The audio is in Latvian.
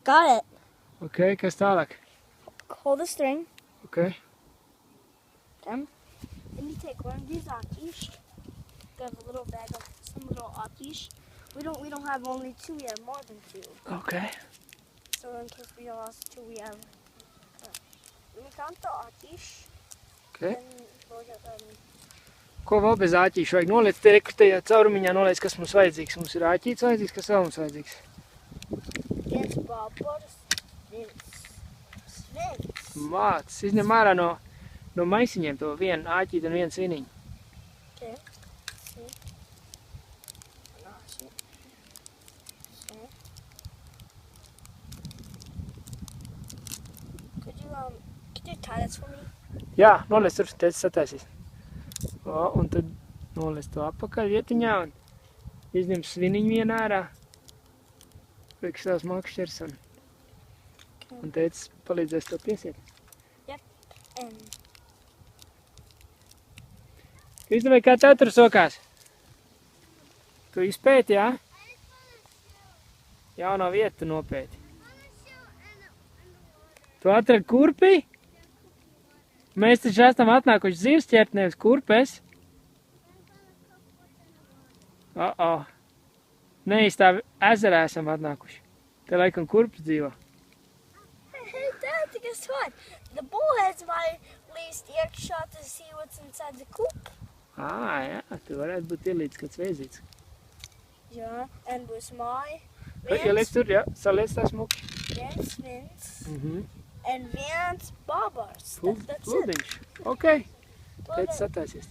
got it. Ok, kas tālāk? Hold the string. Ok. Then you take one of these akis. We have a little bag of some little akis. We don't have only 2, we have more than 2. Ok. So in case we lost 2, we have. Let me count the akis. Ok. And we'll get Ko vēl bez āķīša vajag noliec? Te tajā caurumiņā noliec, kas mums vajadzīgs. Mums ir āķīts vajadzīgs, kas vēl mums vajadzīgs? Viens bābors, viens svins. Māc, izņem ārā no maisiņiem to vienu āķīti un vienu sviniņu. Okay. See. No, see. See. Could you tie this for me? Jā, noliec tur, teicis sataisīs. O, un tad noliec to apakaļ vietiņā un izņem sviniņu vienu ārā. Liks tās makšķers un teicis palīdzēs to piesiet. And Kristofai, kā tev tur sokās? Tu izpēti, jā? Jauno vietu tu nopēti. Tu atradi kurpi? Mēs taču esam atnākuši zivs ķert, nevis kurpes. Neīstā ezerā esam atnākuši. Te laikam kurpes dzīvo. hey, Dad, guess what? The bullhead's my least earshot to see what's inside the coop. Jā, tu varētu būt ielīdz kāds vēzīts. Yeah, and with my Ieliec tur, jā, saliec tā smuki. viens svins Mhm. and viens bābors. That's it. Plūdiņš. Ok, teicis sataisies.